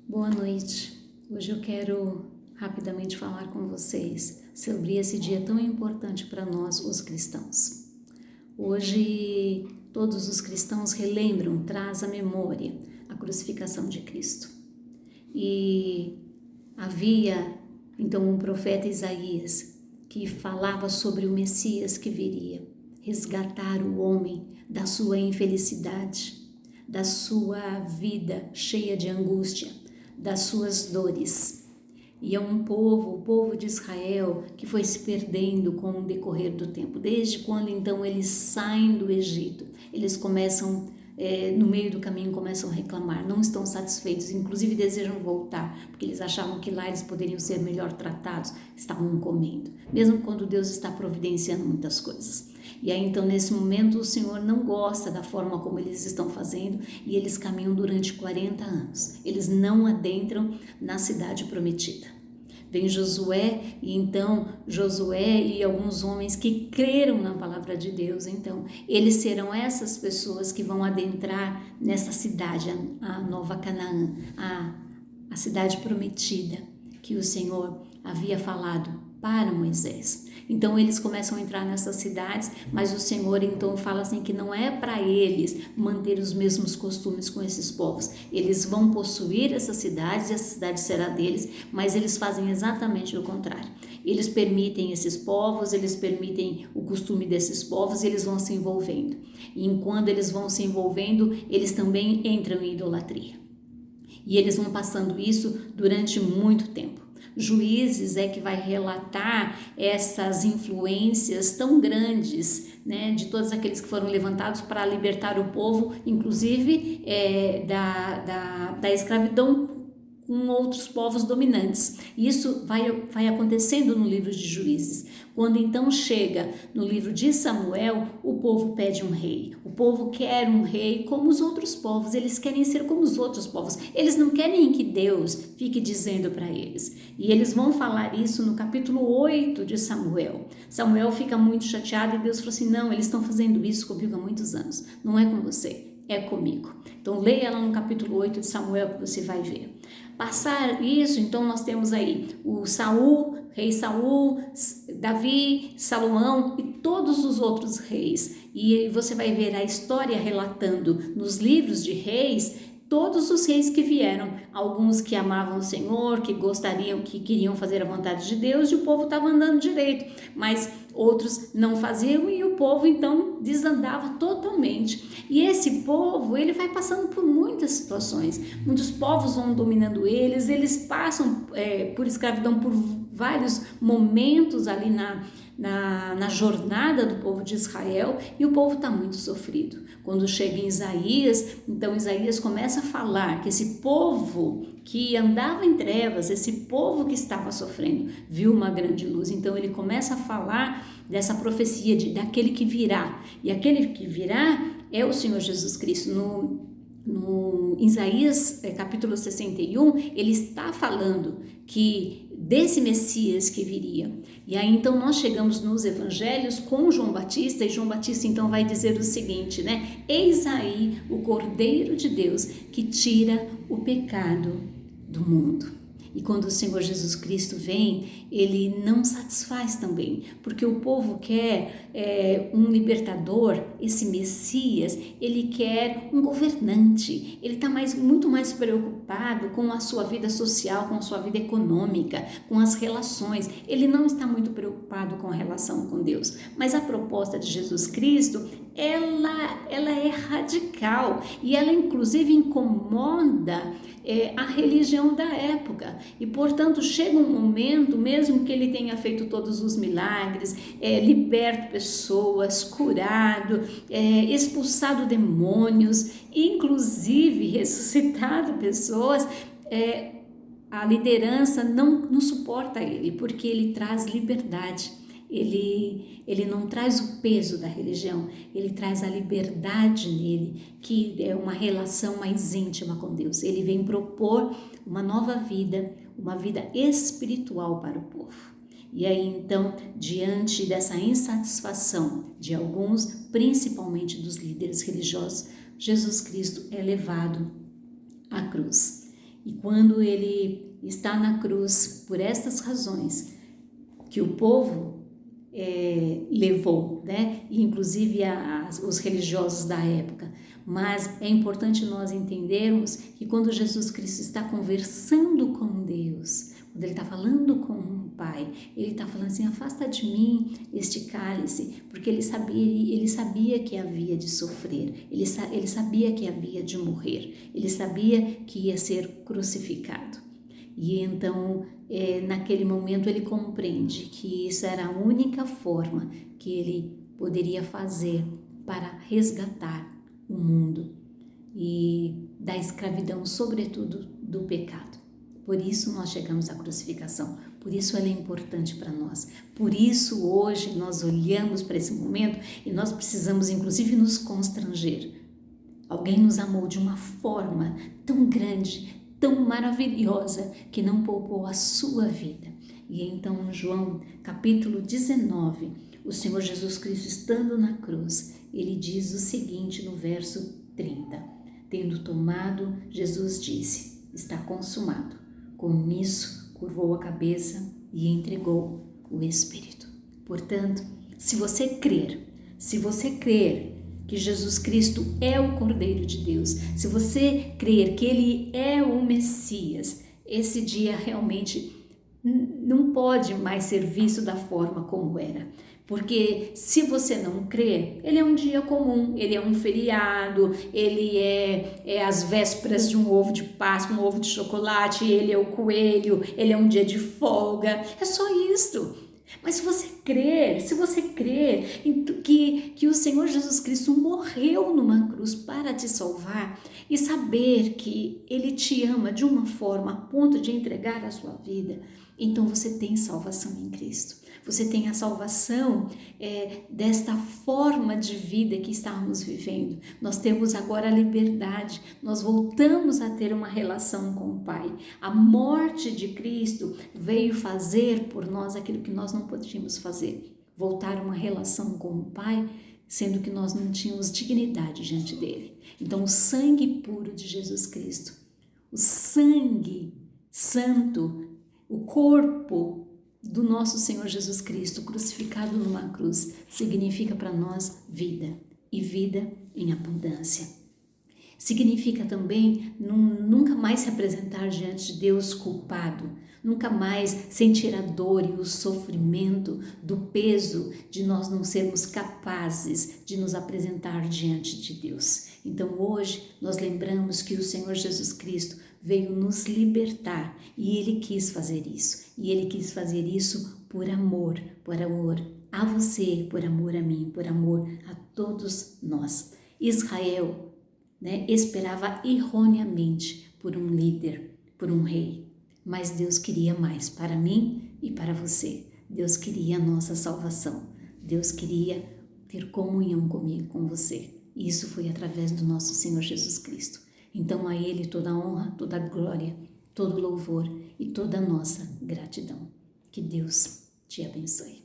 Boa noite. Hoje eu quero rapidamente falar com vocês sobre esse dia tão importante para nós, os cristãos. Hoje todos os cristãos relembram, traz à memória a crucificação de Cristo. E havia então um profeta Isaías que falava sobre o Messias que viria resgatar o homem da sua infelicidade, da sua vida cheia de angústia, das suas dores. E é um povo, o povo de Israel, que foi se perdendo com o decorrer do tempo. Desde quando então eles saem do Egito, eles começam, no meio do caminho, começam a reclamar, não estão satisfeitos, inclusive desejam voltar, porque eles achavam que lá eles poderiam ser melhor tratados, estavam comendo, mesmo quando Deus está providenciando muitas coisas. E aí então nesse momento o Senhor não gosta da forma como eles estão fazendo e eles caminham durante 40 anos. Eles não adentram na cidade prometida. Vem Josué e então Josué e alguns homens que creram na palavra de Deus, então eles serão essas pessoas que vão adentrar nessa cidade, a Nova Canaã, a cidade prometida que o Senhor havia falado para Moisés. Então eles começam a entrar nessas cidades, mas o Senhor então fala assim que não é para eles manter os mesmos costumes com esses povos. Eles vão possuir essas cidades e essa cidade será deles, mas eles fazem exatamente o contrário. Eles permitem esses povos, eles permitem o costume desses povos e eles vão se envolvendo. E enquanto eles vão se envolvendo, eles também entram em idolatria. E eles vão passando isso durante muito tempo. Juízes é que vai relatar essas influências tão grandes, né, de todos aqueles que foram levantados para libertar o povo, inclusive da escravidão com outros povos dominantes. Isso vai acontecendo no livro de Juízes. Quando então chega no livro de Samuel, o povo pede um rei. O povo quer um rei como os outros povos, eles querem ser como os outros povos. Eles não querem que Deus fique dizendo para eles. E eles vão falar isso no capítulo 8 de Samuel. Samuel fica muito chateado e Deus falou assim, não, eles estão fazendo isso comigo há muitos anos, não é com você. É comigo. Então leia lá no capítulo 8 de Samuel que você vai ver. Passar isso, então nós temos aí o Saul, rei Saul, Davi, Salomão e todos os outros reis. E você vai ver a história relatando nos livros de reis todos os reis que vieram, alguns que amavam o Senhor, que gostariam, que queriam fazer a vontade de Deus e o povo estava andando direito, mas outros não faziam e o povo então desandava totalmente. E esse povo, ele vai passando por muitas situações, muitos povos vão dominando eles passam por escravidão por vários momentos ali na jornada do povo de Israel e o povo está muito sofrido. Quando chega em Isaías, então Isaías começa a falar que esse povo que andava em trevas, esse povo que estava sofrendo, viu uma grande luz. Então ele começa a falar dessa profecia daquele que virá. E aquele que virá é o Senhor Jesus Cristo. No Isaías capítulo 61, ele está falando que desse Messias que viria. E aí então nós chegamos nos evangelhos com João Batista, e João Batista então vai dizer o seguinte, né? Eis aí o Cordeiro de Deus que tira o pecado do mundo. E quando o Senhor Jesus Cristo vem, ele não satisfaz também, porque o povo quer um libertador, esse Messias, ele quer um governante, ele está muito mais preocupado com a sua vida social, com a sua vida econômica, com as relações, ele não está muito preocupado com a relação com Deus. Mas a proposta de Jesus Cristo, ela é radical e ela inclusive incomoda a religião da época e portanto chega um momento, mesmo que ele tenha feito todos os milagres, liberto pessoas, curado, expulsado demônios, inclusive ressuscitado pessoas, a liderança não suporta ele, porque ele traz liberdade. Ele não traz o peso da religião, ele traz a liberdade nele, que é uma relação mais íntima com Deus. Ele vem propor uma nova vida, uma vida espiritual para o povo. E aí então, diante dessa insatisfação de alguns, principalmente dos líderes religiosos, Jesus Cristo é levado à cruz. E quando ele está na cruz, por estas razões que o povo levou, né? E inclusive os religiosos da época. Mas é importante nós entendermos que quando Jesus Cristo está conversando com Deus, quando ele está falando com o Pai, ele está falando assim: afasta de mim este cálice, porque ele sabia que havia de sofrer, ele sabia que havia de morrer, ele sabia que ia ser crucificado. E então, naquele momento, ele compreende que isso era a única forma que ele poderia fazer para resgatar o mundo e da escravidão, sobretudo do pecado. Por isso nós chegamos à crucificação, por isso ela é importante para nós. Por isso hoje nós olhamos para esse momento e nós precisamos inclusive nos constranger. Alguém nos amou de uma forma tão grande, tão maravilhosa, que não poupou a sua vida. E então, em João capítulo 19, o Senhor Jesus Cristo, estando na cruz, ele diz o seguinte no verso 30. Tendo tomado, Jesus disse: está consumado. Com isso, curvou a cabeça e entregou o Espírito. Portanto, se você crer que Jesus Cristo é o Cordeiro de Deus, se você crer que Ele é o Messias, esse dia realmente não pode mais ser visto da forma como era. Porque se você não crer, ele é um dia comum, ele é um feriado, ele é as vésperas de um ovo de Páscoa, um ovo de chocolate, ele é o coelho, ele é um dia de folga, é só isso. Mas se você crer que o Senhor Jesus Cristo morreu numa cruz para te salvar e saber que Ele te ama de uma forma a ponto de entregar a sua vida, então você tem salvação em Cristo. Você tem a salvação desta forma de vida que estamos vivendo. Nós temos agora a liberdade, nós voltamos a ter uma relação com o Pai. A morte de Cristo veio fazer por nós aquilo que nós não podíamos fazer. Voltar a uma relação com o Pai, sendo que nós não tínhamos dignidade diante dele. Então o sangue puro de Jesus Cristo, o sangue santo, o corpo do nosso Senhor Jesus Cristo crucificado numa cruz significa para nós vida, e vida em abundância. Significa também nunca mais se apresentar diante de Deus culpado, nunca mais sentir a dor e o sofrimento do peso de nós não sermos capazes de nos apresentar diante de Deus. Então hoje nós lembramos que o Senhor Jesus Cristo veio nos libertar e Ele quis fazer isso. E Ele quis fazer isso por amor a você, por amor a mim, por amor a todos nós. Israel, esperava erroneamente por um líder, por um rei, mas Deus queria mais para mim e para você. Deus queria a nossa salvação, Deus queria ter comunhão comigo, com você. E isso foi através do nosso Senhor Jesus Cristo. Então a Ele toda a honra, toda a glória, todo o louvor e toda a nossa gratidão. Que Deus te abençoe.